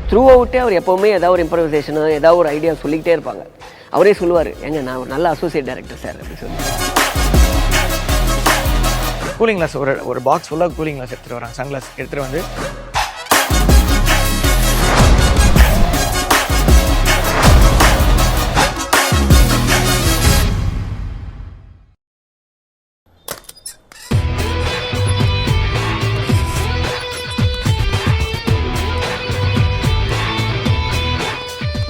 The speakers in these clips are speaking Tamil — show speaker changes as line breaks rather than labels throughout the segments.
த்ரூ அவுட்டே அவர் எப்போவுமே ஏதாவது ஒரு இம்ப்ரவைசேஷனோ ஏதாவது ஒரு ஐடியா சொல்லிக்கிட்டே இருப்பாங்க. அவரே சொல்லுவார், ஏங்க நான் ஒரு நல்ல அசோசியேட் டைரக்டர் சார் அப்படின்னு சொல்லி.
கூலிங் கிளாஸ் ஒரு பாக்ஸ் ஃபுல்லாக கூலிங் கிளாஸ் எடுத்துகிட்டு வராங்க. சன்கிளாஸ் எடுத்துகிட்டு வந்து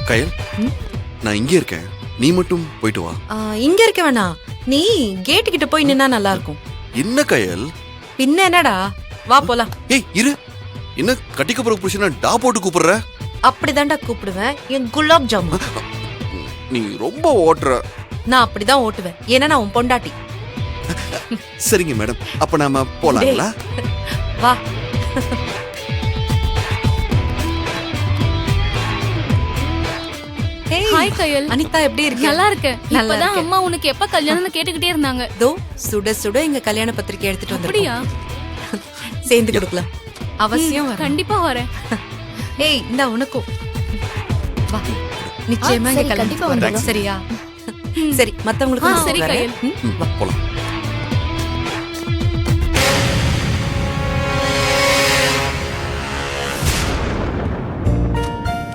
கயல், நான் இங்கே இருக்கேன், நீ மட்டும் போயிட்டு வா.
இங்க இருக்க வேணாம், நீ கேட்டு கிட்ட போய் நின்னா நல்லா இருக்கும்.
என்ன கயல்?
பின்ன என்னடா, வா போலாம்.
ஏய் இரு, என்ன கட்டிக்க போற புருஷனா டா போட்டு கூப்பிடுற?
அப்படிதான்டா கூப்பிடுவேன், என் குலாப் ஜாமுன்.
நீ ரொம்ப ஓட்டுற.
நான் அப்படிதான் ஓட்டுவேன், ஏன்னா நான் உன் பொண்டாட்டி.
சரிங்க மேடம், அப்ப நாம போலாங்களா?
வா.
ஹாய் கயல்.
அனிதா எப்படி இருக்கு?
நல்லா இருக்கேன். இப்பதான் அம்மா உனக்கு எப்ப கல்யாணம்னு கேட்டுக்கிட்டே இருந்தாங்க.
தோ சுட சுட எங்க கல்யாண பத்திரிக்கை எடுத்துட்டு
அப்படியா?
வந்திருக்கோம். சேர்ந்து கொடுக்கலாம். அவசியம் வரேன்.
கண்டிப்பா வரேன்.
ஏய் இந்த உனக்கும் வா. நிச்சயமா எங்க கல்யாணத்துக்கு வரணும், சரியா? சரி, மத்தவங்களுக்கு
சரி
வரேன்.
கயல்.
வா போலாம்.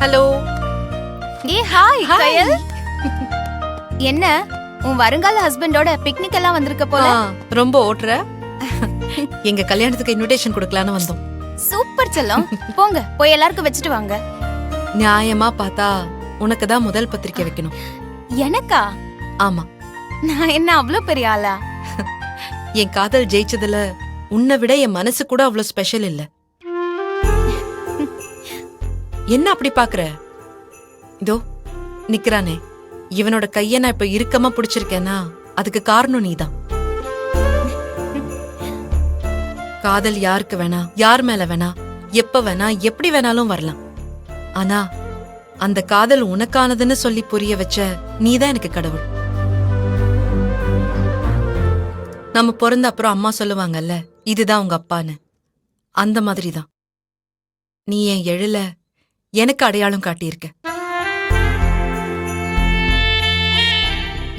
ஹலோ.
ஹாய் கயல். என்ன உன் வருங்கால ஹஸ்பண்டோட பிக்னிக் எல்லாம் வந்திருக்க போல.
ரொம்ப ஓட்டுற. எங்க கல்யாணத்துக்கு இன்விடேஷன் கொடுக்கலான்னு வந்தோம்.
சூப்பர் செல்லம். போங்க போய் எல்லாருக்கும் வச்சுட்டு வாங்க.
நியாயமா பார்த்தா உனக்கு தான் முதல் பத்திரிக்கை வைக்கணும்.
எனக்கா?
ஆமா.
நான் என்ன அவ்வளவு பெரிய ஆளா?
என் காதல் ஜெயிச்சதுல உன்னை விட என் மனசு கூட அவ்வளவு ஸ்பெஷல் இல்ல. என்ன அப்படி பாக்குற? இதோ நிக்கிறானே, இவனோட கைய நான் இப்ப இறுக்கமா பிடிச்சிருக்கேன்னா அதுக்கு காரணம் நீதான். காதல் யாருக்கு வேணா, யார் மேல வேணா, எப்ப வேணா, எப்படி வேணாலும் வரலாம். ஆனா அந்த காதல் உனக்கானதுன்னு சொல்லி புரிய வச்ச நீதான் எனக்கு கடவுள். நம்ம பிறந்த அப்புறம் அம்மா சொல்லுவாங்கல்ல, இதுதான் உங்க அப்பான்னு. அந்த மாதிரிதான் நீ என் எழில எனக்கு அடையாளம் காட்டியிருக்க.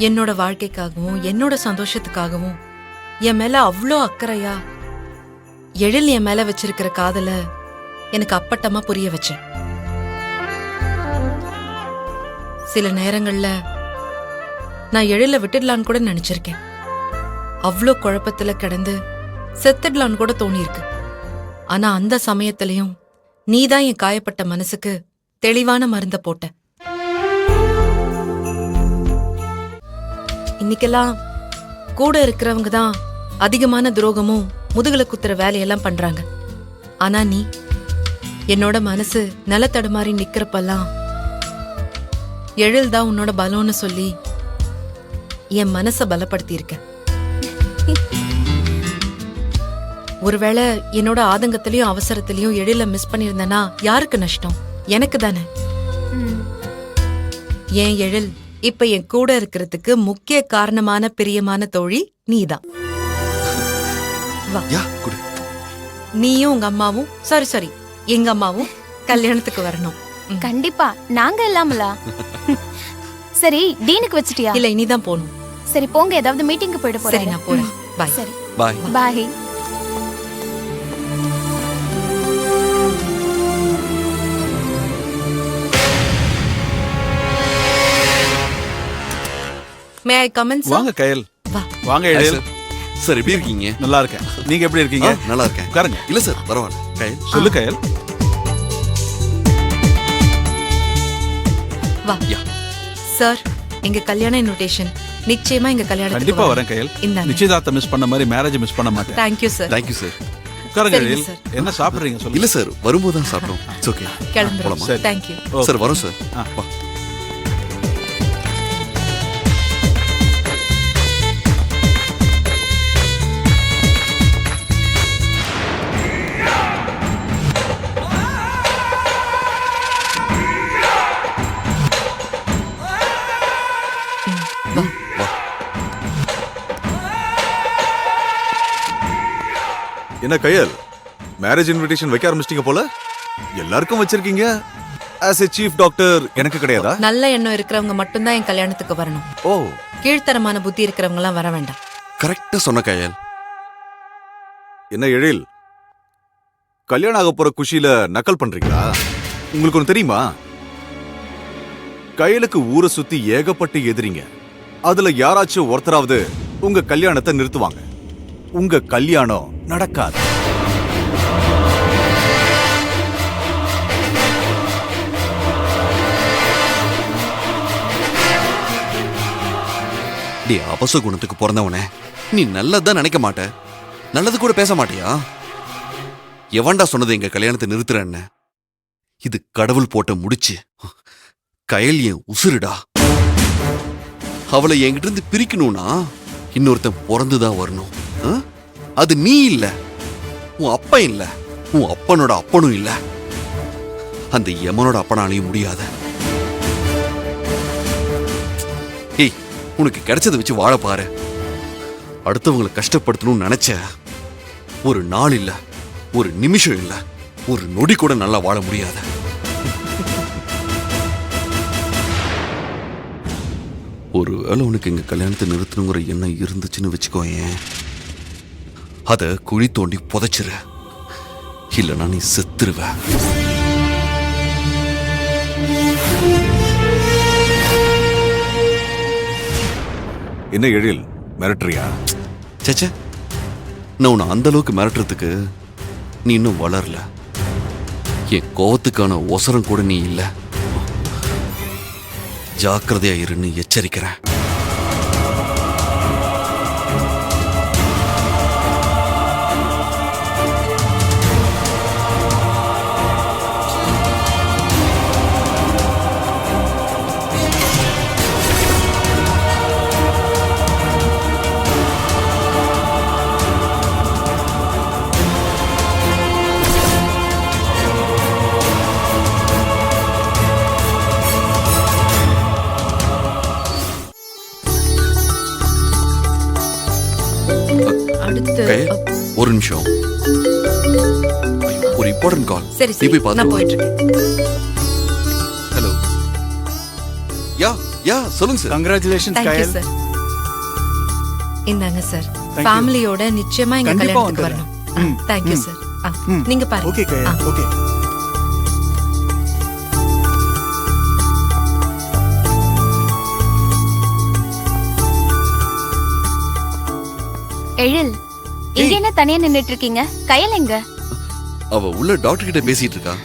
என்னோட வாழ்க்கைக்காகவும் என்னோட சந்தோஷத்துக்காகவும் என் மேல அவ்வளோ அக்கறையா எழில் என் மேல வச்சிருக்கிற காதல எனக்கு அப்பட்டமா புரிய வச்ச. சில நேரங்கள்ல நான் எழில விட்டுடலான்னு கூட நினைச்சிருக்கேன். அவ்வளோ குழப்பத்துல கிடந்து செத்துடலான்னு கூட தோணியிருக்கு. ஆனா அந்த சமயத்திலையும் நீதான் என் காயப்பட்ட மனசுக்கு தெளிவான மருந்த போட்ட. இன்னைக்கெல்லாம் கூட இருக்கிறவங்க தான் அதிகமான துரோகமும் முதுகுல குத்துற வேலையெல்லாம் பண்றாங்க. ஆனா நீ என்னோட மனசு நிலத்தடுமாறி நிக்கிறப்பெல்லாம் எழில் தான் உன்னோட பலம்னு சொல்லி என் மனச பலப்படுத்தி இருக்க. ஒருவேளை என்னோட ஆதங்கத்திலயும் அவசரத்திலயும் எழில மிஸ் பண்ணிருந்தனா யாருக்கு நஷ்டம்? எனக்கு தானே. ஏன் எழில் இப்ப என் கூட இருக்கிறதுக்கு முக்கிய காரணமான பிரியமான தோழி நீதான். வா. நீயும் உங்க அம்மாவும் சாரி எங்க அம்மாவும் கல்யாணத்துக்கு வரணும்.
கண்டிப்பா நாங்க இல்லாமலா? சரி, டீனுக்கு வச்சிட்டியா?
இல்ல, இனிதான் போகணும்.
சரி போங்க, ஏதாவது மீட்டிங்க்கு போயிட்டு போறேன்.
சரி நான் போறேன். பாய்.
சரி
பாய்.
பாய்.
மே ஐ கம் இன்?
வாங்க கயல்.
வா.
வாங்க எழில்.
சார் எப்படி இருக்கீங்க?
நல்லா இருக்கேன். நீங்க எப்படி இருக்கீங்க?
நல்லா இருக்கேன்.
உட்காருங்க.
இல்ல சார் பரவாயில்ல. கயல்
சொல்லு கயல்.
வா. சார், எங்க கல்யாண இன்விடேஷன். நிச்சயமா எங்க கல்யாணத்துக்கு
கண்டிப்பா வரேன் கயல்.
இந்தாங்க.
நிச்சயதார்த்தம் மிஸ் பண்ண மாதிரி மேரேஜ் மிஸ் பண்ண மாட்டேன்.
Thank you sir.
Thank you sir.
உட்காருங்க
சரிங்க
எழில்.
சார்.
என்ன சாப்பிடுறீங்க சொல்லு.
இல்ல சார், வரும்போது தான் சாப்பிட்டோம். It's okay.
கிளம்புறோம்.
போலாமா?
சரி.
தேங்க்யூ.
ஓகே.
சார் வரோம் சார்.
ஆ.
வா.
என்ன கயல், மேரேஜ் இன்விடேஷன் வைக்க ஆரம்பிச்சிட்டீங்க போல. எல்லாருக்கும் வச்சிருக்கீங்க, ஆஸ் எ சீஃப் டாக்டர் எனக்கு கிடையாதா?
நல்ல எண்ணம் இருக்கிறவங்க மட்டும்தான் என் கல்யாணத்துக்கு வரணும்.
ஓ,
கீழ்த்தரமான புத்தி இருக்கிறவங்க எல்லாம் வர வேண்டாம்.
கரெக்டா சொன்ன கயல்.
என்ன எழில், கல்யாணம் ஆக போற குஷியில நக்கல் பண்றீங்களா? உங்களுக்கு ஒன்று தெரியுமா? கையலுக்கு ஊரை சுத்தி ஏகப்பட்டு எதிரிங்க. அதுல யாராச்சும் ஒருத்தராவது உங்க கல்யாணத்தை நிறுத்துவாங்க. உங்க கல்யாணம் நடக்காது.
டே அபச குணத்துக்கு பிறந்தவனே, நீ நல்லதான் நினைக்க மாட்ட, நல்லது கூட பேச மாட்டியா? எவன்டா சொன்னது எங்க கல்யாணத்தை நிறுத்துறேன்னு? இது கடவுள் போட்ட முடிச்சு. கயல் என் உசுருடா. அவளை என்கிட்ட இருந்து பிரிக்கணும்னா இன்னொருத்தன் பிறந்துதான் வரணும். அது நீ இல்ல, உன் அப்பன் இல்ல, உன் அப்பனோட அப்பனும் இல்ல, அந்த யமனோட அப்பனாலையும் முடியாத. ஏய், உனக்கு கிடைச்சதை வச்சு வாழ பாரு. அடுத்தவங்களை கஷ்டப்படுத்தணும்னு நினைச்ச ஒரு நாள் இல்ல, ஒரு நிமிஷம் இல்ல, ஒரு நொடி கூட நல்லா வாழ முடியாத. ஒருவேளை உனக்கு எங்க கல்யாணத்தை நிறுத்தணுங்கிற எண்ணம் இருந்துச்சுன்னு வச்சுக்கோயேன், அத குழி தோண்டி புதைச்சிரு, இல்லைன்னா நீ செத்துருவ.
என்ன எழில், மிரட்டுறியா?
சேச்சே, நான் உன்னை அந்த அளவுக்கு மிரட்டுறதுக்கு நீ இன்னும் வளரல. என் கோவத்துக்கான ஒசரம் கூட நீ இல்ல. ஜாக்கிரதையா இருன்னு எச்சரிக்கிறேன்.
அடுத்து
ஒரு நிமிஷம், ஒரு இம்பார்ட்டன்ட் கால்.
சரி
நீ
சரி,
போய்
நான்
பார்த்து.
போயிட்டு இருக்கேன்.
ஹலோ, யா சொல்லுங்க சார்.
கங்க்ராச்சுலேஷன்ஸ்
தேங்க்யூ
கயல்.
சார். இந்தாங்க சார்,
you.
ஃபேமிலியோட நிச்சயமா எங்க
கண்டிப்பா
கல்யாணத்துக்கு
வந்துடுறேன்.
வரணும். Thank you sir. நீங்க பாருங்க.
ஓகே கயல், ஓகே.
எழில், இங்க என்ன தனியா நின்னுட்டு இருக்கீங்க? கயல் எங்க?
அவ உள்ள டாக்டர் கிட்ட பேசிட்டு இருக்கா.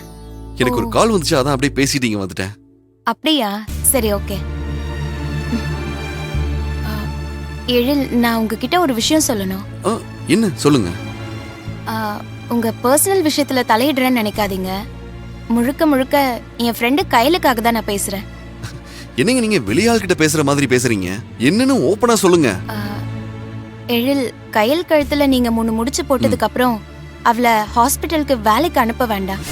எனக்கு ஒரு கால் வந்துச்சு, அதான் அப்படியே பேசிட்டீங்க வந்துட்டேன்.
அப்படியா? சரி, ஓகே. எழில், நான் உங்ககிட்ட ஒரு விஷயம் சொல்லணும்.
என்ன சொல்லுங்க.
உங்க பர்சனல் விஷயத்துல தலையிடுறேன்னு நினைக்காதீங்க. முழுக்க முழுக்க என் ஃப்ரெண்டு கயலுக்காக தான் நான் பேசுறேன்.
என்னங்க நீங்க வெளியாள் கிட்ட பேசுற மாதிரி பேசுறீங்க? என்னன்னு ஓப்பனா சொல்லுங்க.
எழில், கயல் கழுத்துல நீங்க 3 முடிச்சு போட்டதுக்கு அப்புறம் அவளை ஹாஸ்பிட்டலுக்கு வேலைக்கு அனுப்ப வேண்டாம்.